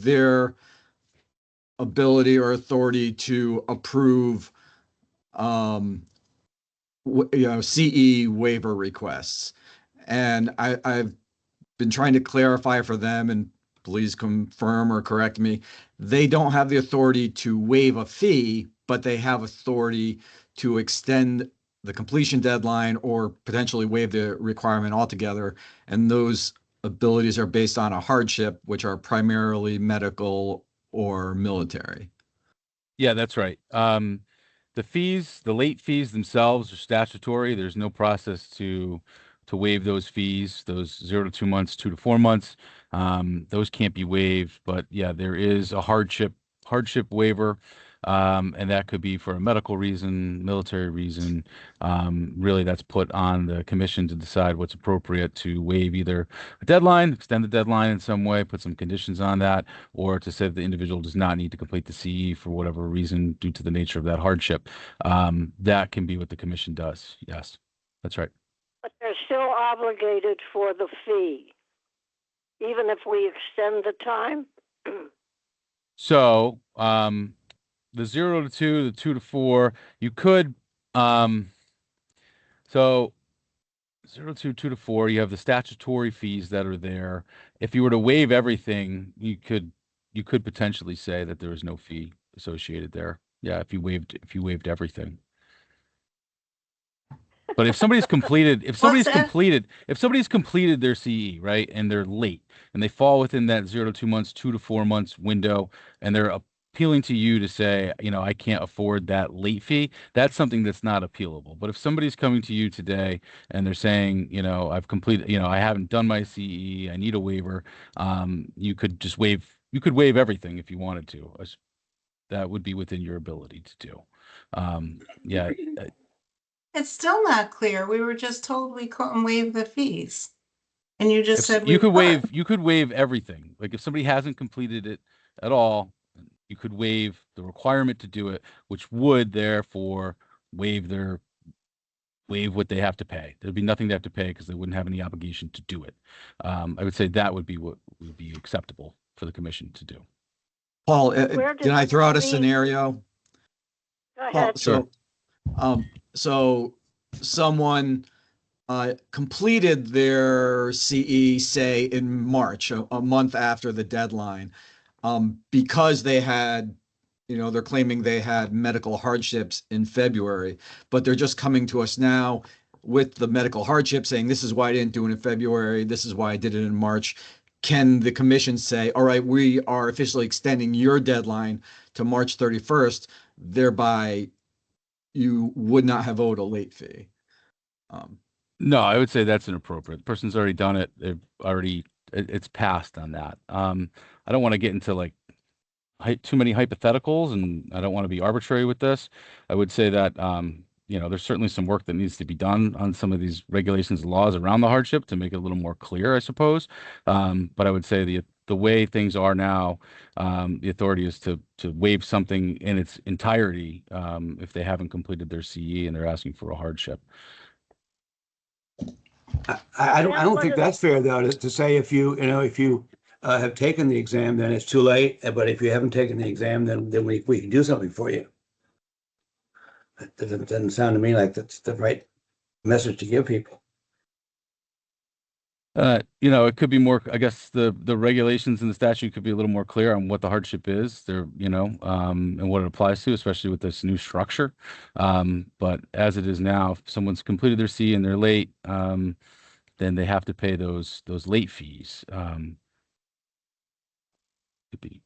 their ability or authority to approve, CE waiver requests. And I've been trying to clarify for them, and please confirm or correct me, they don't have the authority to waive a fee, but they have authority to extend the completion deadline or potentially waive the requirement altogether. And those abilities are based on a hardship, which are primarily medical or military. Yeah, that's right. The fees, the late fees themselves are statutory. There's no process to waive those fees, those 0 to 2 months, 2 to 4 months. Those can't be waived, but yeah, there is a hardship waiver. And that could be for a medical reason, military reason. Really, that's put on the commission to decide what's appropriate to waive either a deadline, extend the deadline in some way, put some conditions on that, or to say that the individual does not need to complete the CE for whatever reason due to the nature of that hardship. That can be what the commission does. Yes, that's right. But they're still obligated for the fee, even if we extend the time? So, the 0 to 2, the 2 to 4, you could, so 0 to 2 to 4, you have the statutory fees that are there. If you were to waive everything, you could potentially say that there is no fee associated there. Yeah, if you waived everything. But if somebody's completed, if somebody's completed their CE, right, and they're late and they fall within that 0 to 2 months, 2 to 4 months window, and they're appealing to you to say, I can't afford that late fee, that's something that's not appealable. But if somebody's coming to you today and they're saying, I've completed, I haven't done my CE, I need a waiver, you could waive everything if you wanted to. That would be within your ability to do. Yeah. It's still not clear. We were just told we couldn't waive the fees. And you just said you could waive everything. Like if somebody hasn't completed it at all, you could waive the requirement to do it, which would therefore waive what they have to pay. There'd be nothing they have to pay because they wouldn't have any obligation to do it. I would say that would be what would be acceptable for the commission to do. Paul, can I throw out a scenario? Go ahead. Sure. So someone completed their CE, say in March, a month after the deadline, because they had, they're claiming they had medical hardships in February, but they're just coming to us now with the medical hardship saying, this is why I didn't do it in February, this is why I did it in March. Can the commission say, all right, we are officially extending your deadline to March 31st, thereby you would not have owed a late fee? No, I would say that's inappropriate. The person's already done it. It's passed on that. I don't want to get into too many hypotheticals, and I don't want to be arbitrary with this. I would say that, there's certainly some work that needs to be done on some of these regulations and laws around the hardship to make it a little more clear, I suppose. But I would say the way things are now, the authority is to waive something in its entirety if they haven't completed their CE and they're asking for a hardship. I don't think that's fair though, to say if you have taken the exam, then it's too late. But if you haven't taken the exam, then we can do something for you. It doesn't sound to me like that's the right message to give people. It could be more, I guess the regulations in the statute could be a little more clear on what the hardship is there, and what it applies to, especially with this new structure. But as it is now, if someone's completed their CE and they're late, then they have to pay those late fees. Could be.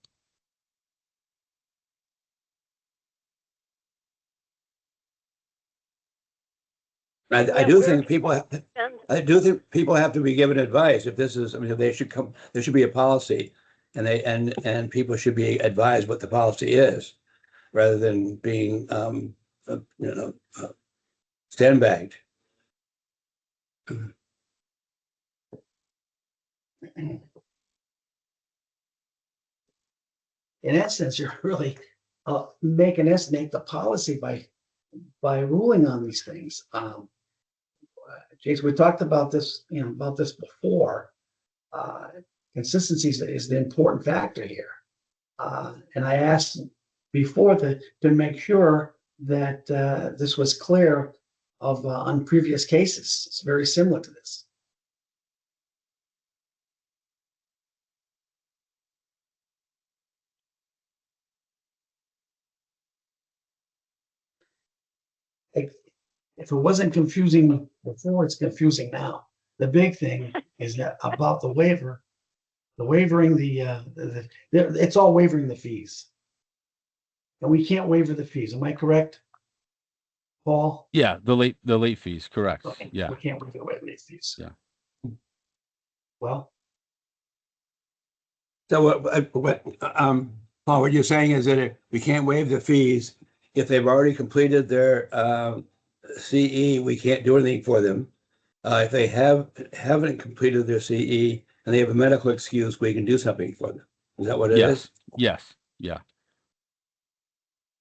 I do think people have to be given advice if this is. I mean, there should be a policy, and people should be advised what the policy is, rather than being sandbagged. In essence, you're really making us make the policy by ruling on these things. Jason, we talked about this, before. Consistency is the important factor here. And I asked before to make sure that this was clear of on previous cases. It's very similar to this. If it wasn't confusing before, it's confusing now. The big thing is that about the waiver, the wavering, it's all wavering the fees. And we can't waiver the fees. Am I correct, Paul? Yeah, the late fees, correct. Okay, Yeah. we can't waiver the fees. Yeah. Well, So Paul, what you're saying is that we can't waive the fees if they've already completed their CE, we can't do anything for them. If they haven't completed their CE and they have a medical excuse, we can do something for them. Is that what it is? Yes. Yeah.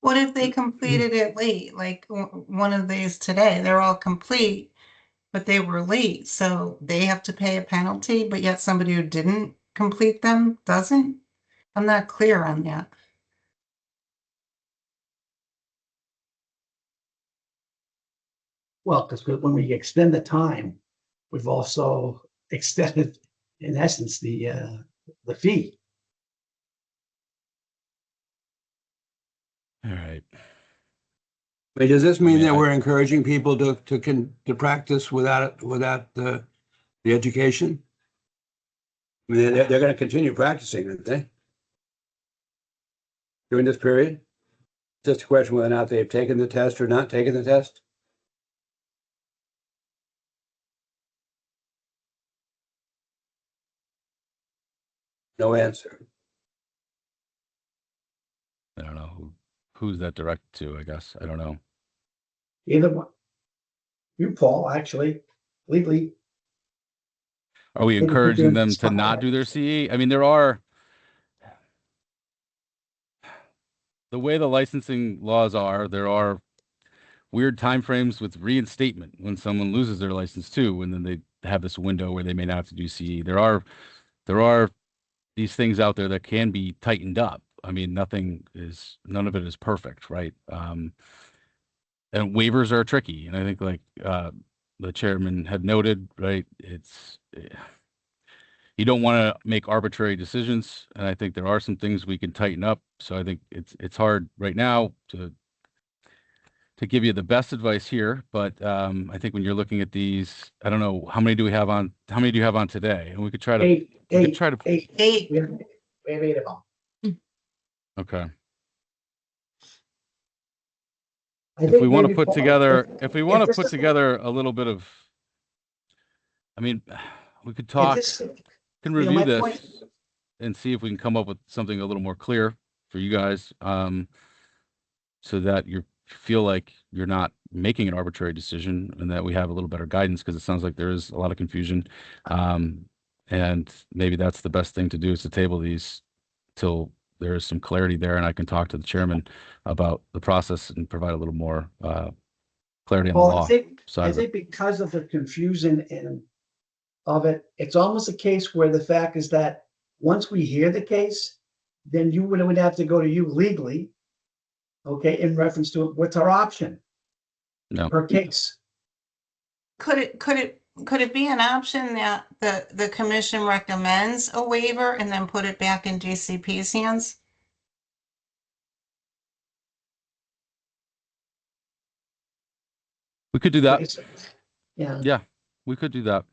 What if they completed it late, like one of these today? They're all complete, but they were late, so they have to pay a penalty, but yet somebody who didn't complete them doesn't? I'm not clear on that. well, because when we extend the time, we've also extended, in essence, the fee. All right. I mean, does this mean Yeah, that we're encouraging people to practice without the education? I mean, they're going to continue practicing, aren't they? During this period? Just a question whether or not they've taken the test or not taken the test? No answer. I don't know who's that directed to, I guess. I don't know. Either one. You, Paul, actually, legally. Are we Maybe put encouraging them in them the to not spotlight. do their CE? I mean, there are the way the licensing laws are, there are weird timeframes with reinstatement when someone loses their license too, and then they have this window where they may not have to do CE. There are these things out there that can be tightened up. I mean, none of it is perfect, right? And waivers are tricky. And I think like the chairman had noted, right, you don't want to make arbitrary decisions. And I think there are some things we can tighten up. So I think it's hard right now to give you the best advice here. But I think when you're looking at these, I don't know, how many do you have on today? And we could try to, Eight. try to, Eight. We have 8 of them. okay. I If think we want to maybe, put Paul, together, if- if we if want to this put is- together a little bit of, I mean, we could if talk, this- can know, review my this point- and see if we can come up with something a little more clear for you guys, so that you feel like you're not making an arbitrary decision and that we have a little better guidance, because it sounds like there is a lot of confusion. And maybe that's the best thing to do, is to table these till there is some clarity there, and I can talk to the chairman about the process and provide a little more clarity on the Paul, law side I of it. think because of the confusion of it, it's almost a case where the fact is that once we hear the case, then you would have to go to you legally, okay, in reference to what's our option No. per case. Could it be an option that the commission recommends a waiver and then put it back in DCP's hands? We could do that. Yeah. Yeah, we could do that.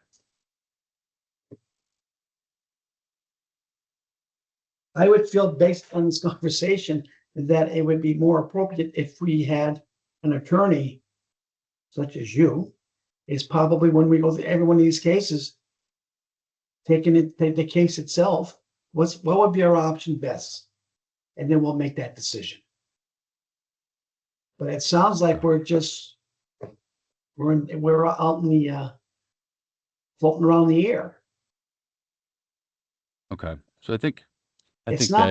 I would feel based on this conversation that it would be more appropriate if we had an attorney such as you, is probably when we go through every one of these cases, taking it, the case itself, what would be our option best? And then we'll make that decision. But it sounds like we're out in the floating around the air. Okay. So I think It's they, not,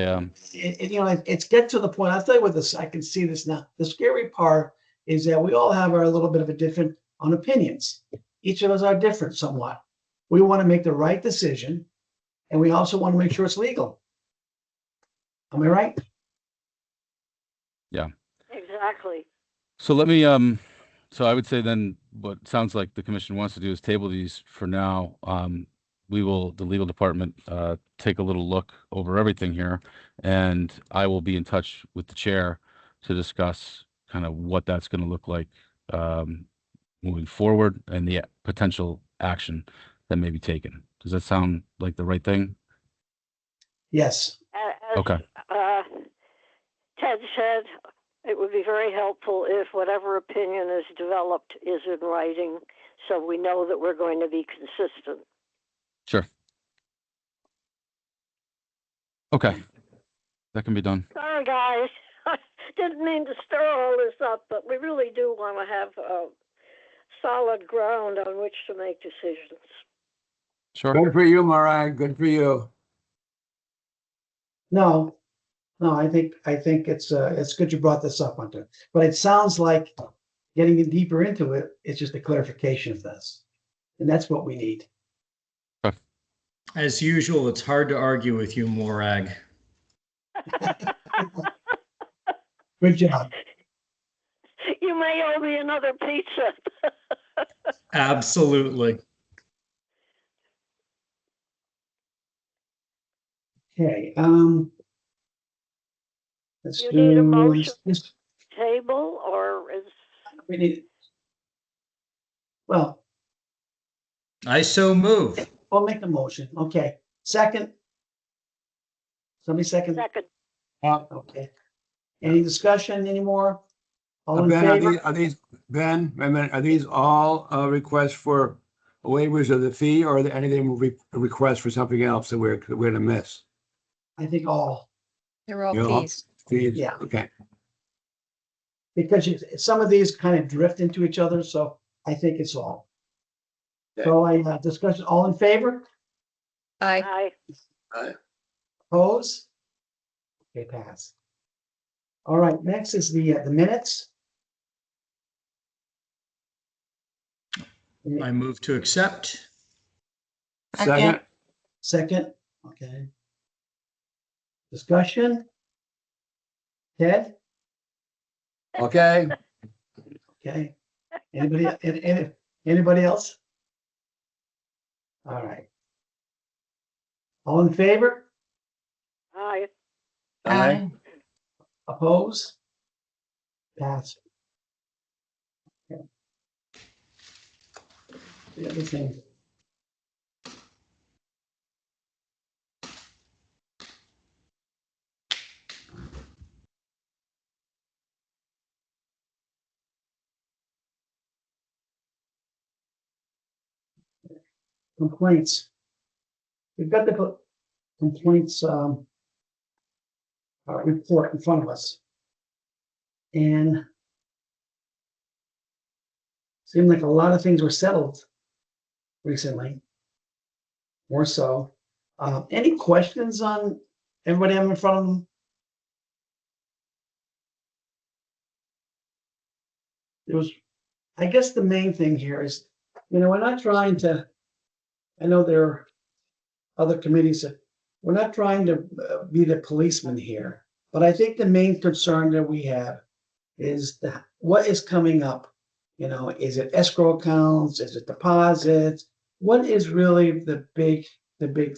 it's get to the point, I'll tell you what this, I can see this now. The scary part is that we all have our little bit of a different on opinions. Each of us are different somewhat. We want to make the right decision, and we also want to make sure it's legal. Am I right? Exactly. So let me, so I would say then what sounds like the commission wants to do is table these for now. We will, the legal department, take a little look over everything here, and I will be in touch with the chair to discuss kind of what that's going to look like, moving forward and the potential action that may be taken. Does that sound like the right thing? Yes. As, Okay. Ted said, it would be very helpful if whatever opinion is developed is in writing, so we know that we're going to be consistent. Sure. Okay. That can be done. Sorry, guys. I didn't mean to stir all this up, but we really do want to have solid ground on which to make decisions. Sure. Good for you, Morag. Good for you. No, I think it's good you brought this up, Hunter. But it sounds like getting deeper into it, it's just a clarification of this. And that's what we need. As usual, it's hard to argue with you, Morag. Good job. You may owe me another pizza. Absolutely. Okay, let's You need a do motion. this. Table or is We need, well, I so move. we'll make a motion. Okay, second. Somebody second. second? Okay. Any discussion anymore? All in Ben, favor? are these, Ben, wait a minute, are these all requests for waivers of the fee, or are there any of them requests for something else that we're gonna miss? I think all, They're all You know, fees. Fees? Yeah. Okay. because some of these kind of drift into each other, so I think it's all. So I discussion, all in favor? Aye. Aye. Oppose? Okay, pass. All right, next is the minutes. I move to accept. Second, Second, okay. Discussion? Ted? okay, Okay. Anybody else? All right. All in favor? Aye. aye, Oppose? Pass. Okay. The other thing. Complaints. We've got the complaints report in front of us. And seemed like a lot of things were settled recently. More so. Any questions on everybody having in front of them? It was, I guess the main thing here is, we're not trying to, I know there are other committees that, we're not trying to be the policeman here, but I think the main concern that we have is what is coming up? Is it escrow accounts? Is it deposits? What is really the big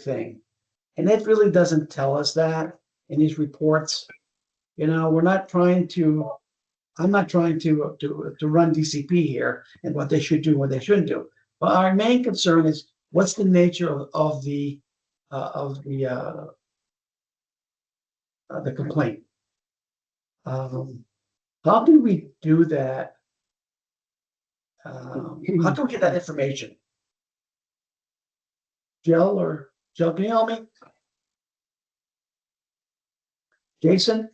thing? And it really doesn't tell us that in these reports. We're not trying to, I'm not trying to run DCP here and what they should do, what they shouldn't do. But our main concern is what's the nature of the complaint. How can we do that? How can we get that information? Jill, can you help me? Jason?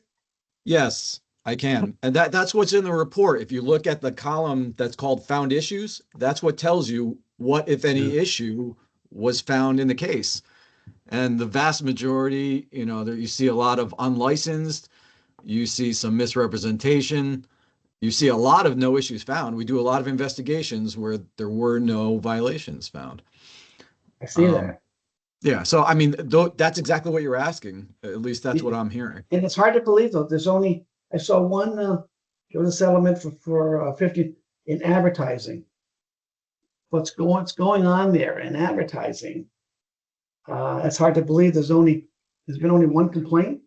Yes, I can. And that's what's in the report. If you look at the column that's called found issues, that's what tells you what, if any, issue was found in the case. And the vast majority, there you see a lot of unlicensed, you see some misrepresentation, you see a lot of no issues found. We do a lot of investigations where there were no violations found. I see that. Yeah, so I mean, though, that's exactly what you're asking. At least that's what I'm hearing. And it's hard to believe though, I saw one, there was a settlement for 50 in advertising. What's going on there in advertising? It's hard to believe there's been only one complaint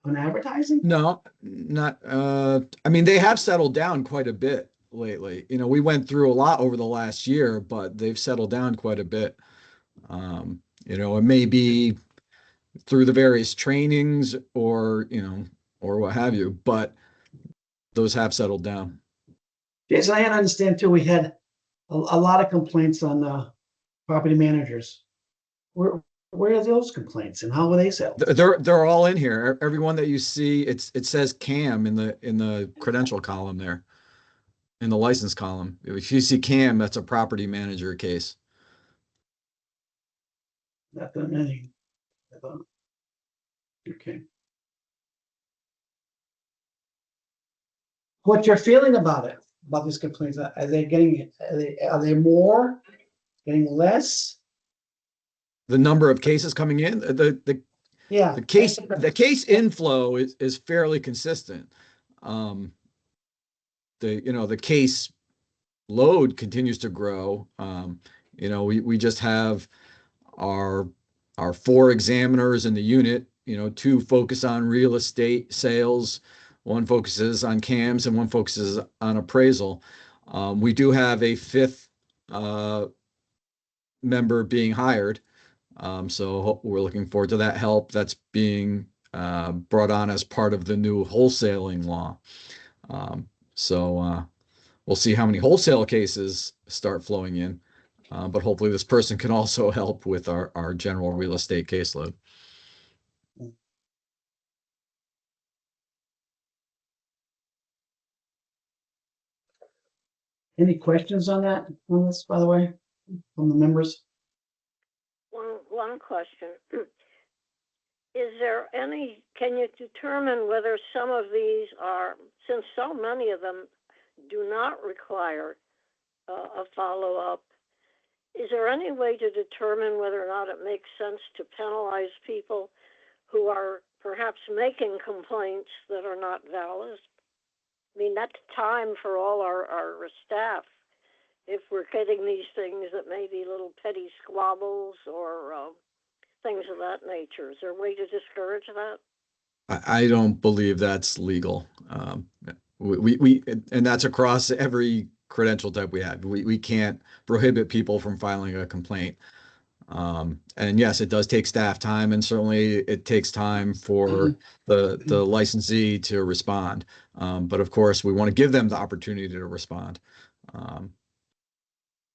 on advertising? No, not, I mean, they have settled down quite a bit lately. You know, we went through a lot over the last year, but they've settled down quite a bit. You know, it may be through the various trainings or, you know, or what have you, but those have settled down. Jason, I understand too, we had a lot of complaints on property managers. Where are those complaints and how were they settled? They're all in here. Everyone that you see, it says CAM in the credential column there, in the license column. If you see CAM, that's a property manager case. Not that many. Okay. What's your feeling about it, about these complaints? Are they more, getting less? The number of cases coming in, Yeah. the case inflow is fairly consistent. The case load continues to grow. You know, we just have our 4 examiners in the unit. You know, 2 focus on real estate sales, 1 focuses on CAMs, and 1 focuses on appraisal. We do have a 5th member being hired. So we're looking forward to that help that's being brought on as part of the new wholesaling law. So we'll see how many wholesale cases start flowing in, but hopefully this person can also help with our general real estate caseload. Any questions on this, by the way, from the members? One question. Can you determine whether some of these are, since so many of them do not require a follow-up, is there any way to determine whether or not it makes sense to penalize people who are perhaps making complaints that are not valid? I mean, that's time for all our staff. If we're getting these things that may be little petty squabbles or things of that nature, is there a way to discourage that? I don't believe that's legal. We and that's across every credential type we have. We can't prohibit people from filing a complaint. And yes, it does take staff time, and certainly it takes time for the licensee to respond. But of course, we want to give them the opportunity to respond.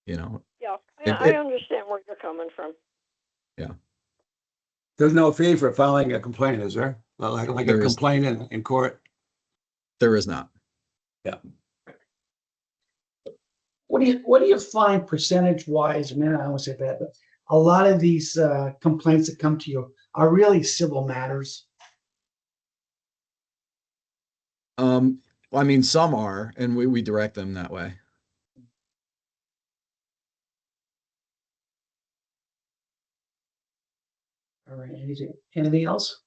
You know. Yeah, I understand where you're coming from. Yeah. There's no fee for filing a complaint, is there? Like a complaint in court? There is not. Yeah. What do you find percentage-wise? Man, I won't say that, but a lot of these complaints that come to you are really civil matters. Well, I mean, some are, and we direct them that way. All right. Anything else?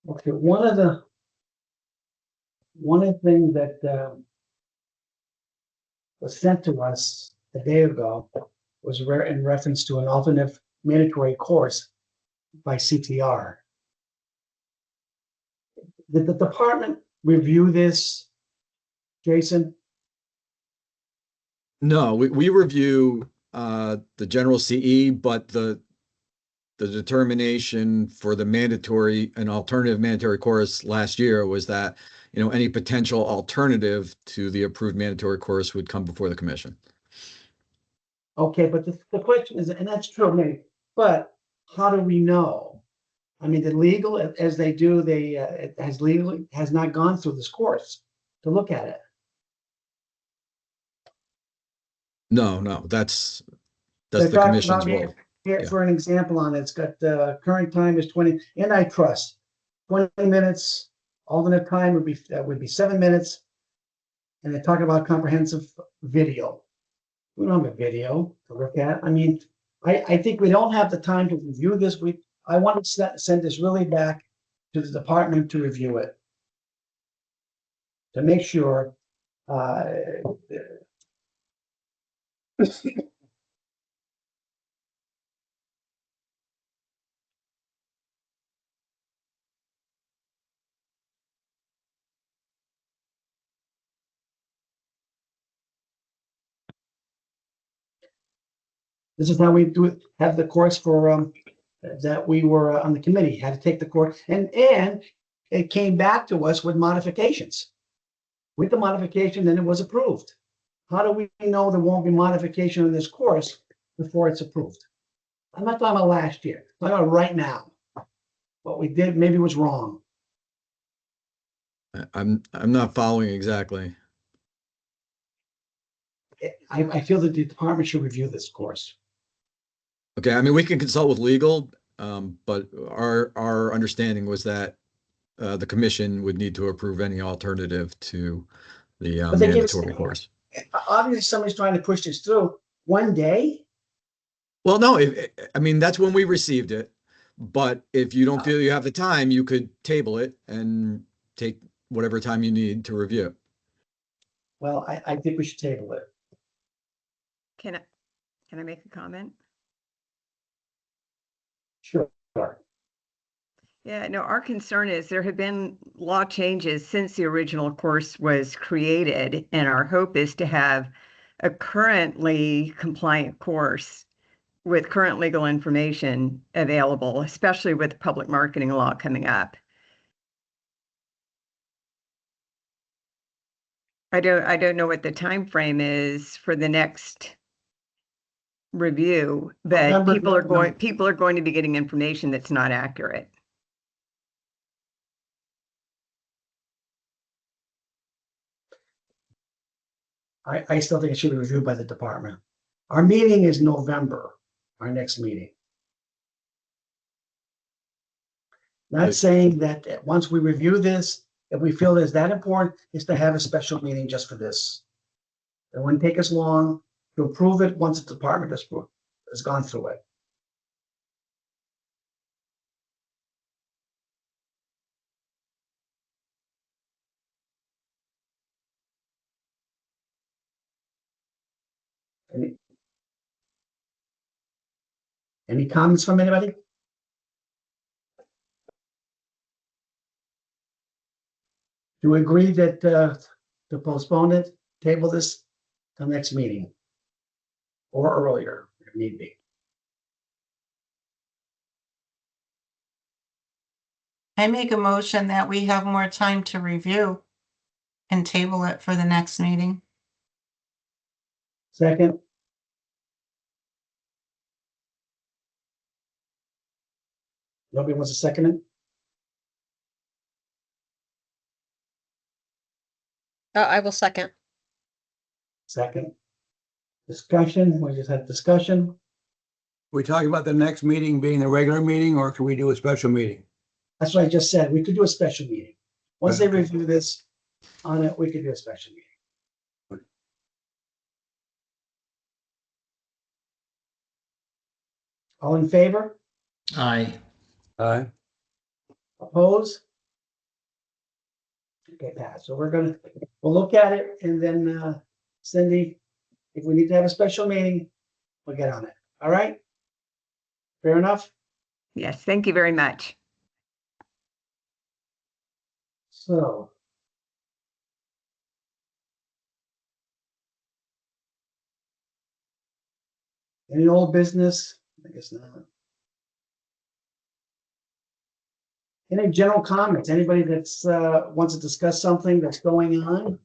Okay. One of the things that was sent to us a day ago was in reference to an alternative mandatory course by CTR. Did the department review this, Jason? No, we review the general CE, but the determination for an alternative mandatory course last year was that, you know, any potential alternative to the approved mandatory course would come before the commission. Okay, but the question is, and that's true, maybe, but how do we know? I mean, the legal, as they do, it has not gone through this course to look at it. No, that's They're the talking commission's about role. Here, Yeah. for an example on it, it's got current time is 20, antitrust, 20 minutes, alternate time would be 7 minutes. And they're talking about comprehensive video. We don't have a video to look at. I mean, I think we don't have the time to review this. I want to send this really back to the department to review it. To make sure, this is how we do it, have the course for, that we were on the committee, had to take the course, and it came back to us with modifications. With the modification, then it was approved. How do we know there won't be modification in this course before it's approved? I'm not talking about last year, I'm talking about right now. What we did maybe was wrong. I'm not following exactly. I feel that the department should review this course. Okay, I mean, we can consult with legal, but our understanding was that the commission would need to approve any alternative to the But they give us- mandatory course. Obviously, somebody's trying to push this through. One day, Well, no, I mean, that's when we received it. But if you don't feel you have the time, you could table it and take whatever time you need to review it. well, I think we should table it. Can I make a comment? Sure. Yeah, no, our concern is there have been law changes since the original course was created, and our hope is to have a currently compliant course with current legal information available, especially with public marketing law coming up. I don't know what the time frame is for the next review, but November- people are going to be getting information that's not accurate. I still think it should be reviewed by the department. Our meeting is November, our next meeting. Not saying that once we review this, if we feel it's that important, is to have a special meeting just for this. It wouldn't take us long to approve it once the department has gone through it. Any comments from anybody? Do we agree that to postpone it, table this till next meeting? Or earlier, if need be. I make a motion that we have more time to review and table it for the next meeting. Second, nobody wants to second it? I will second. Second. Discussion, we just had discussion. We talking about the next meeting being the regular meeting, or can we do a special meeting? That's what I just said. We could do a special meeting. Once they Okay. review this on it, we could do a special meeting. All in favor? Aye. Aye. Oppose? Okay, Pat, so we'll look at it and then, Cindy, if we need to have a special meeting, we'll get on it. All right? Fair enough? Yes, thank you very much. So. Any old business? I guess not. Any general comments? Anybody that's wants to discuss something that's going on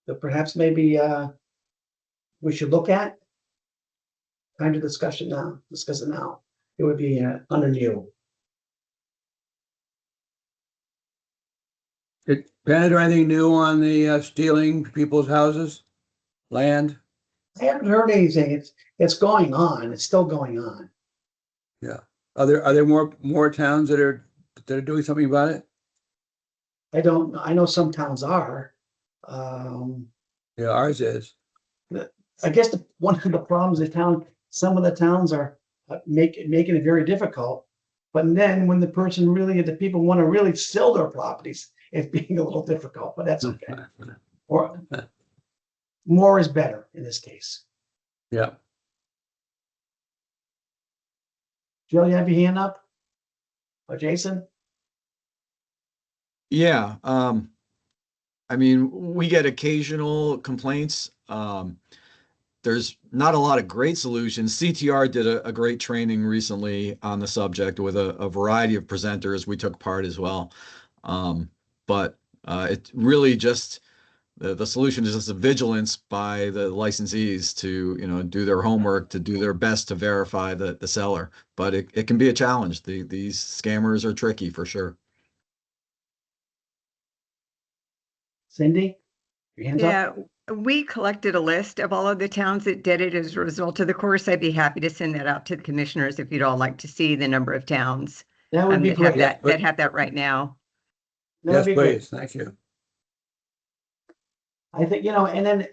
that perhaps maybe we should look at? Time to discuss it now. Discuss it now. It would be under you. Ben, is there anything new on the stealing people's houses, land? I haven't heard anything. It's going on. It's still going on. Are there more towns that are doing something about it? I know some towns are. Yeah, ours is. I guess one of the problems some of the towns are making it very difficult. But then when the people want to really sell their properties, it's being a little difficult, but that's okay. Or more is better in this case. Yeah. Jill, you have your hand up? Or Jason? Yeah, I mean, we get occasional complaints. There's not a lot of great solutions. CTR did a great training recently on the subject with a variety of presenters. We took part as well. But it really just, the solution is just a vigilance by the licensees to, do their homework, to do their best to verify the seller. But it can be a challenge. These scammers are tricky for sure. Cindy? Your hands up? Yeah, we collected a list of all of the towns that did it as a result of the course. I'd be happy to send that out to the commissioners if you'd all like to see the number of towns That would be that have great. that have that right now. That Yes, would be great. please. Thank you. I think, and then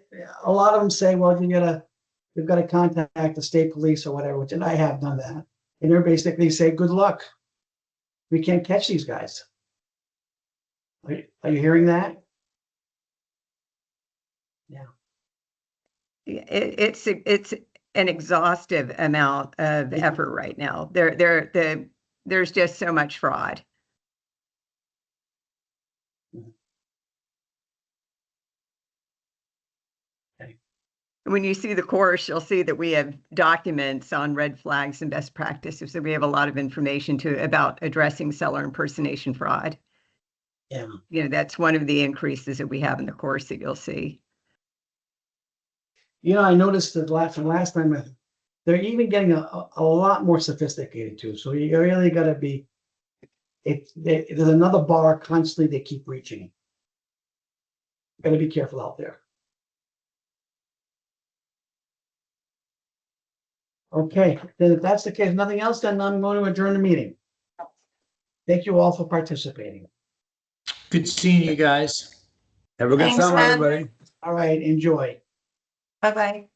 a lot of them say, well, you've got to contact the state police or whatever, and I have done that. And they're basically say, good luck. We can't catch these guys. Are you hearing that? Yeah. It's an exhaustive amount of effort right now. There's just so much fraud. When you see the course, you'll see that we have documents on red flags and best practices. So we have a lot of information about addressing seller impersonation fraud. Yeah. That's one of the increases that we have in the course that you'll see. I noticed that from last time, they're even getting a lot more sophisticated too. So you really got to be, there's another bar constantly they keep reaching. Got to be careful out there. Okay, then if that's the case, nothing else, then I'm going to adjourn the meeting. Thank you all for participating. Good seeing you guys. Have a good Thanks, summer, Ed. everybody. All right, enjoy. Bye-bye.